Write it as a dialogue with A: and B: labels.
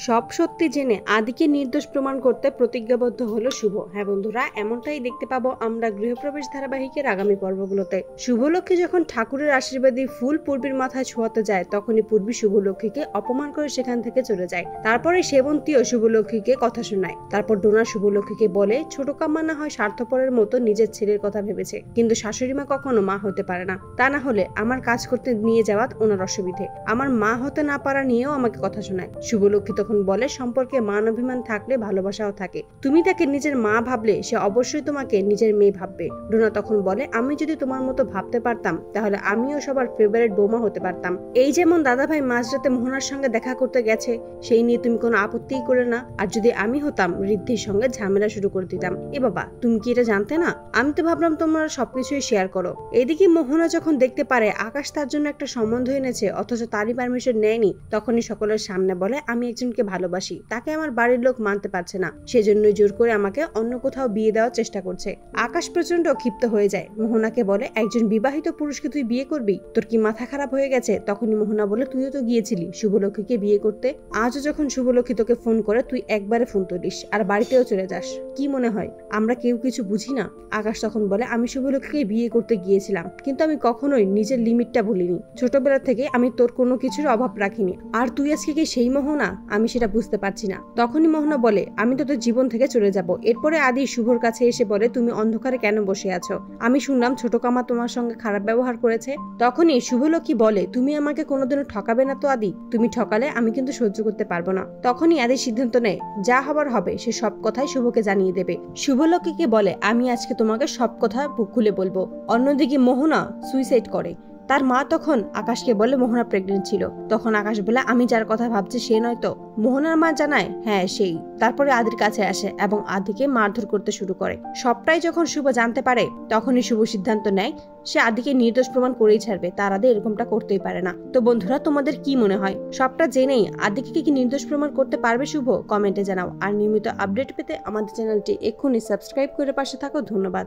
A: সব সত্যি জেনে আদিকে নির্দোষ প্রমাণ করতে প্রতিজ্ঞাবদ্ধ হলো শুভ। হ্যাঁ বন্ধুরা, এমনটাই দেখতে পাবো আমরা গৃহপ্রবেশ ধারাবাহিকের আগামী পর্বগুলোতে। শুভলক্ষ্মী যখন ঠাকুরের আশীর্বাদী ফুল পূর্বীর মাথায় ছোঁয়াতে যায়, তখনই পূর্বী শুভলক্ষ্মীকে অপমান করে সেখান থেকে চলে যায়। তারপরে সেবন্তীও শুভলক্ষ্মীকে কথা শোনায়। তারপর ডোনা শুভলক্ষ্মীকে বলে, ছোট কাম্মা না হয় স্বার্থপরের মতো নিজের ছেলের কথা ভেবেছে, কিন্তু শাশুড়ি মা কখনো মা হতে পারে না। তা না হলে আমার কাজ করতে নিয়ে যাওয়া ওনার অসুবিধে, আমার মা হতে না পারা নিয়েও আমাকে কথা শোনায়। শুভলক্ষ্মী তখন বলে, সম্পর্কে মান অভিমান থাকলে ভালোবাসাও থাকে। তুমি তাকে নিজের মা ভাবলে সে অবশ্যই তোমাকে নিজের মেয়ে ভাববে। ডোনা তখন বলে, আমি যদি তোমার মতো ভাবতে পারতাম তাহলে আমিও সবার ফেভারিট বৌমা হতে পারতাম। এই যেমন দাদাভাই মাঝরাতে মোহনার সঙ্গে দেখা করতে গেছে, সেই নিয়ে তুমি কোনো আপত্তিই করে না। আর যদি আমি হতাম, ঋদ্ধির সঙ্গে ঝামেলা শুরু করে দিতাম। এ বাবা, তুমি কি এটা জানতে না? আমি তো ভাবলাম তোমরা সবকিছুই শেয়ার করো। এদিকে মোহনা যখন দেখতে পারে আকাশ তার জন্য একটা সম্বন্ধ এনেছে, অথচ তারই পারমিশন নেয়নি, তখনই সকলের সামনে বলে, আমি একজনকে ভালোবাসি, তাকে আমার বাড়ির লোক মানতে পারছে না, সেজন্যই জোর করে আমাকে অন্য কোথাও বিয়ে দেওয়ার চেষ্টা করছে। আকাশ প্রচন্ড ক্ষিপ্ত হয়ে যায়। মোহনাকে বলে, একজন বিবাহিত পুরুষকে তুই বিয়ে করবি? তোর কি মাথা খারাপ হয়ে গেছে? তখনই মোহনা বলে, তুইও তো গিয়েছিলি শুভলক্ষ্মীকে বিয়ে করতে। আজও যখন শুভলক্ষ্মী তোকে ফোন করে তুই একবারে ফোন তুলিস আর বাড়িতেও চলে যাস। কি মনে হয় আমরা কেউ কিছু বুঝি না? আকাশ তখন বলে, আমি শুভলক্ষ্মীকে বিয়ে করতে গিয়েছিলাম, কিন্তু আমি কখনোই নিজের লিমিটটা ভুলিনি। ছোটবেলা থেকে আমি তোর কোনো কিছুর অভাব রাখিনি। আর তুই আজকে কি সেই মোহনা? আমি সেটা বুঝতে পারছি না। তখনই মোহনা বলে, আমি তো তোর জীবন থেকে চলে যাব। এরপরে আদি শুভর কাছে এসে বলে, তুমি অন্ধকারে কেন বসে আছো? আমি শুনলাম ছোট কামা তোমার সঙ্গে খারাপ ব্যবহার করেছে। তখনই শুভলক্ষ্মী বলে, তুমি আমাকে কোনোদিনও ঠকাবে না তো আদি? তুমি ঠকালে আমি কিন্তু সহ্য করতে পারবো না। তখনই আদি সিদ্ধান্ত নেয়, যা হবার হবে সে সব কথাই শুভকে জানিয়ে দেবে। শুভলক্ষ্মীকে বলে, আমি আজকে তোমাকে সব কথা খুলে বলবো। অন্যদিকে মোহনা সুইসাইড করে। তার মা তখন আকাশকে বলে মোহনা প্রেগনেন্ট ছিল। তখন আকাশ বলে, আমি যার কথা ভাবছি সে নয় তো? মোহনার মা জানায়, হ্যাঁ সেই। তারপরে আদির কাছে আসে এবং আদিকে মারধর করতে শুরু করে। সবটাই যখন শুভ জানতে পারে, তখনই শুভ সিদ্ধান্ত নেয় সে আদিকে নির্দোষ প্রমাণ করেই ছাড়বে। তার আদি এরকমটা করতেই পারে না। তো বন্ধুরা, তোমাদের কি মনে হয়? সবটা জেনেই আদিকে কি নির্দোষ প্রমাণ করতে পারবে শুভ? কমেন্টে জানাও। আর নিয়মিত আপডেট পেতে আমাদের চ্যানেলটি এক্ষুনি সাবস্ক্রাইব করে পাশে থাকো। ধন্যবাদ।